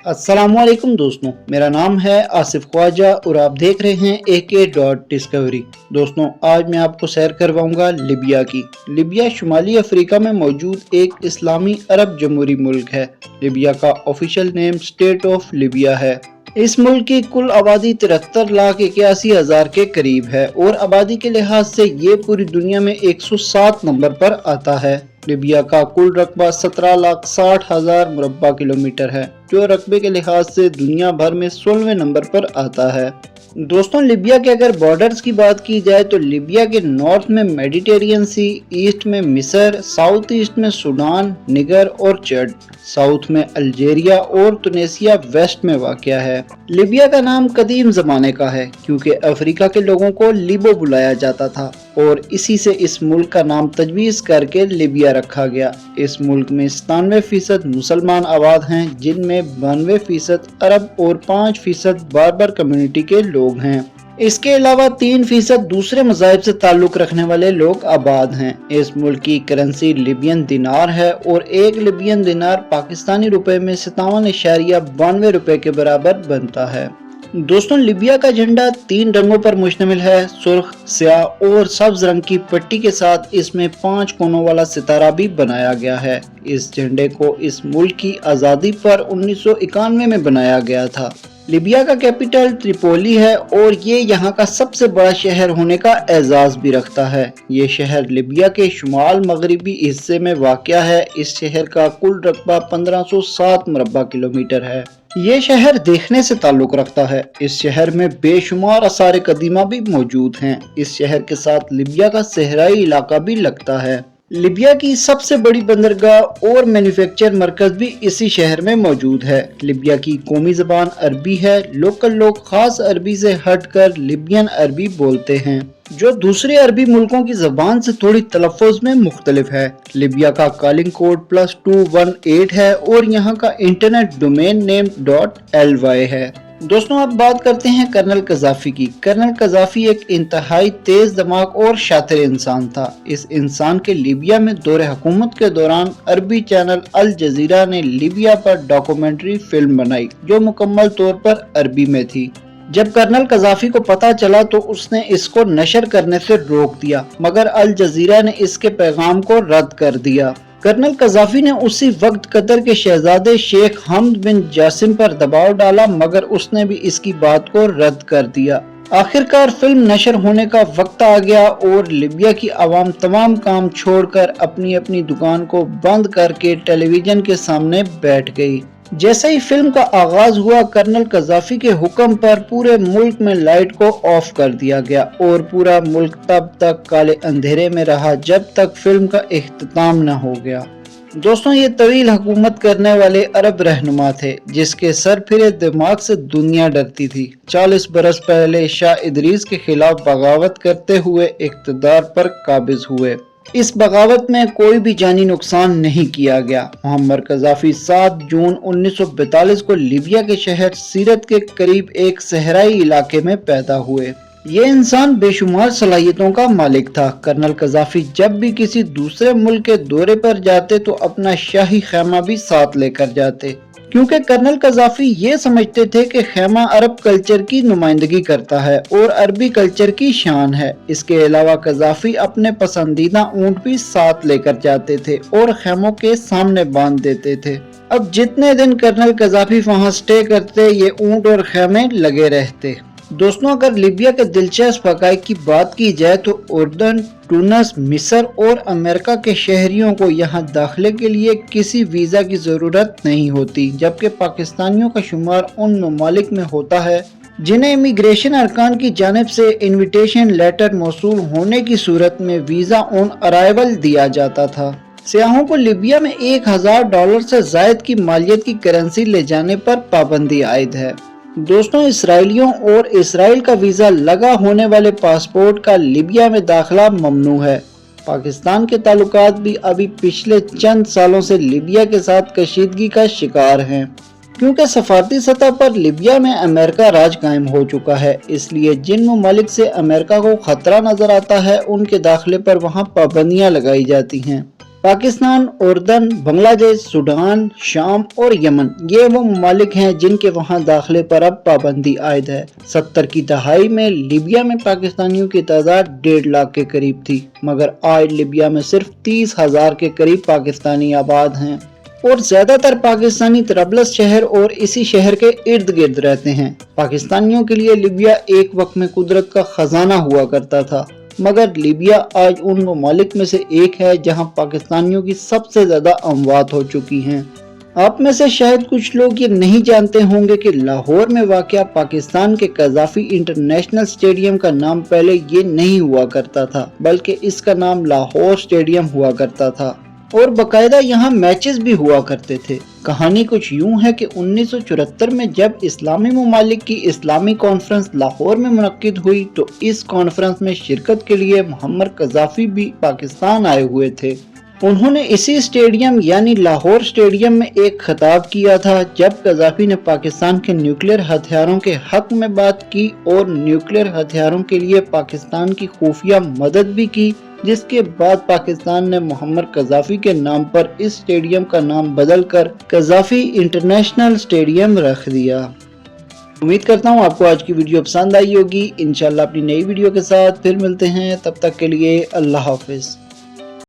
अस्सलामुअलैकुम दोस्तों, मेरा नाम है आसिफ ख्वाजा और आप देख रहे हैं AK.Discovery। दोस्तों, आज मैं आपको सैर करवाऊंगा लिबिया की। लिबिया शुमाली अफ्रीका में मौजूद एक इस्लामी अरब जमहूरी मुल्क है। लिबिया का official name state of Libya है। इस मुल्क की कुल आबादी 73,81,000 के करीब है और आबादी के लिहाज से ये पूरी दुनिया में 107 नंबर पर आता है। लिबिया का कुल रकबा 17,60,000 मुरब्बा किलोमीटर है, जो रकबे के लिहाज से दुनिया भर में 16वें नंबर पर आता है। दोस्तों, लिबिया के अगर बॉर्डर्स की बात की जाए तो लिबिया के नॉर्थ में मेडिटेरियन सी, ईस्ट में मिस्र, साउथ ईस्ट में सूडान, निगर और चड, साउथ में अल्जीरिया और तुनिसिया वेस्ट में वाक़या है। लिबिया का नाम कदीम ज़माने का है क्योंकि अफ्रीका के लोगों को लिबो बुलाया जाता था और इसी से इस मुल्क का नाम तजवीज़ करके लिबिया रखा गया। इस मुल्क में 97% मुसलमान आबाद हैं, जिनमें 92% अरब और 5% बार्बर कम्युनिटी के लोग हैं। इसके अलावा 3% दूसरे मज़ाहिब से ताल्लुक़ रखने वाले लोग आबाद हैं। इस मुल्क की करेंसी लिबियन दिनार है और एक लिबियन दिनार पाकिस्तानी रुपए में 57.92 रुपए के बराबर बनता है। दोस्तों, लिबिया का झंडा 3 रंगों पर मुश्तमिल है, सुर्ख, स्याह और सब्ज रंग की पट्टी के साथ इसमें 5 कोनों वाला सितारा भी बनाया गया है। इस झंडे को इस मुल्क की आज़ादी पर 1991 में बनाया गया था। लिबिया का कैपिटल त्रिपोली है और ये यहाँ का सबसे बड़ा शहर होने का एजाज भी रखता है। ये शहर लिबिया के शुमाल मगरबी हिस्से में वाक़या है। इस शहर का कुल रकबा 1507 मुरब्बा किलोमीटर है। ये शहर देखने से ताल्लुक़ रखता है। इस शहर में बेशुमार आसार कदीमा भी मौजूद हैं। इस शहर के साथ लिबिया का सहराई इलाका भी लगता है। लिबिया की सबसे बड़ी बंदरगाह और मैन्युफैक्चर मरकज भी इसी शहर में मौजूद है। लिबिया की कौमी ज़बान अरबी है। लोकल लोग खास अरबी से हटकर लिबियन अरबी बोलते हैं, जो दूसरे अरबी मुल्कों की ज़बान से थोड़ी तलफ़्फ़ुज़ में मुख्तलिफ है। लिबिया का कॉलिंग कोड +218 है और यहाँ का इंटरनेट डोमेन नेम .ly है। दोस्तों, अब बात करते हैं कर्नल कज़ाफ़ी की। कर्नल कज़ाफ़ी एक इंतहाई तेज दिमाग और शातिर इंसान था। इस इंसान के लिबिया में दौरे हुकूमत के दौरान अरबी चैनल अल जज़ीरा ने लिबिया पर डॉक्यूमेंट्री फिल्म बनाई, जो मुकम्मल तौर पर अरबी में थी। जब कर्नल कज़ाफ़ी को पता चला तो उसने इसको नशर करने से रोक दिया, मगर अल जज़ीरा ने इसके पैगाम को रद्द कर दिया। कर्नल कज़ाफ़ी ने उसी वक्त कतर के शहजादे शेख हमद बिन जासिम पर दबाव डाला, मगर उसने भी इसकी बात को रद्द कर दिया। आखिरकार फिल्म नशर होने का वक्त आ गया और लिबिया की आवाम तमाम काम छोड़कर अपनी अपनी दुकान को बंद करके टेलीविजन के सामने बैठ गई। जैसे ही फिल्म का आगाज हुआ, कर्नल कज़ाफ़ी के हुक्म पर पूरे मुल्क में लाइट को ऑफ कर दिया गया और पूरा मुल्क तब तक काले अंधेरे में रहा जब तक फिल्म का इख्तिताम न हो गया। दोस्तों, ये तवील हुकूमत करने वाले अरब रहनुमा थे, जिसके सर फिरे दिमाग से दुनिया डरती थी। 40 बरस पहले शाह इदरीस के खिलाफ बगावत करते हुए इख्तिदार पर काबिज हुए। इस बगावत में कोई भी जानी नुकसान नहीं किया गया। मुअम्मर कज़ाफ़ी 7 जून 1942 को लिबिया के शहर सीरत के करीब एक सहराई इलाके में पैदा हुए। ये इंसान बेशुमार सलाहियतों का मालिक था। कर्नल कज़ाफ़ी जब भी किसी दूसरे मुल्क के दौरे पर जाते तो अपना शाही खैमा भी साथ लेकर जाते, क्योंकि कर्नल कज़ाफ़ी ये समझते थे कि खैमा अरब कल्चर की नुमाइंदगी करता है और अरबी कल्चर की शान है। इसके अलावा कज़ाफ़ी अपने पसंदीदा ऊँट भी साथ लेकर जाते थे और खैमों के सामने बांध देते थे। अब जितने दिन कर्नल कज़ाफ़ी वहाँ स्टे करते, ये ऊँट और खैमे लगे रहते। दोस्तों, अगर लिबिया के दिलचस्प हक़ाइक़ की बात की जाए तो उर्दन, टूनस, मिस्र और अमेरिका के शहरियों को यहाँ दाखिले के लिए किसी वीज़ा की ज़रूरत नहीं होती, जबकि पाकिस्तानियों का शुमार उन ममालिक में होता है जिन्हें इमिग्रेशन अरकान की जानिब से इन्विटेशन लेटर मौसूल होने की सूरत में वीज़ा ऑन अराइवल दिया जाता था। सियाहों को लिबिया में $1,000 से ज़ायद की मालियत की करेंसी ले जाने पर पाबंदी आयद है। दोस्तों, इसराइलियों और इसराइल का वीज़ा लगा होने वाले पासपोर्ट का लिबिया में दाखिला ममनू है। पाकिस्तान के ताल्लुकात भी अभी पिछले चंद सालों से लिबिया के साथ कशीदगी का शिकार हैं, क्योंकि सफारती सतह पर लिबिया में अमेरिका राज कायम हो चुका है। इसलिए जिन ममालिक से अमेरिका को खतरा नजर आता है, उनके दाखिले पर वहाँ पाबंदियाँ लगाई जाती हैं। पाकिस्तान, उर्दन, बांग्लादेश, सूडान, शाम और यमन ये वो ममालिक हैं जिनके वहां दाखिले पर अब पाबंदी आयद है। 70 की दहाई में लीबिया में पाकिस्तानियों की तादाद 1.5 लाख के करीब थी, मगर आज लीबिया में सिर्फ 30,000 के करीब पाकिस्तानी आबाद हैं और ज्यादातर पाकिस्तानी तरबलस शहर और इसी शहर के इर्द गिर्द रहते हैं। पाकिस्तानियों के लिए लीबिया एक वक्त में कुदरत का खजाना हुआ करता था, मगर लीबिया आज उन ममालिक में से एक है जहां पाकिस्तानियों की सबसे ज्यादा अमवात हो चुकी हैं। आप में से शायद कुछ लोग ये नहीं जानते होंगे कि लाहौर में वाक़या पाकिस्तान के कज़ाफ़ी इंटरनेशनल स्टेडियम का नाम पहले ये नहीं हुआ करता था, बल्कि इसका नाम लाहौर स्टेडियम हुआ करता था और बकायदा यहाँ मैचेस भी हुआ करते थे। कहानी कुछ यूं है कि 1974 में जब इस्लामी ममालिक की इस्लामी कॉन्फ्रेंस लाहौर में मुनक्किद हुई तो इस कॉन्फ्रेंस में शिरकत के लिए मुअम्मर कज़ाफ़ी भी पाकिस्तान आए हुए थे। उन्होंने इसी स्टेडियम यानी लाहौर स्टेडियम में एक खिताब किया था जब कज़ाफ़ी ने पाकिस्तान के न्यूक्लियर हथियारों के हक में बात की और न्यूक्लियर हथियारों के लिए पाकिस्तान की खुफिया मदद भी की, जिसके बाद पाकिस्तान ने मुअम्मर कज़ाफ़ी के नाम पर इस स्टेडियम का नाम बदलकर कज़ाफ़ी इंटरनेशनल स्टेडियम रख दिया। उम्मीद करता हूँ आपको आज की वीडियो पसंद आई होगी। इंशाल्लाह अपनी नई वीडियो के साथ फिर मिलते हैं, तब तक के लिए अल्लाह हाफिज़।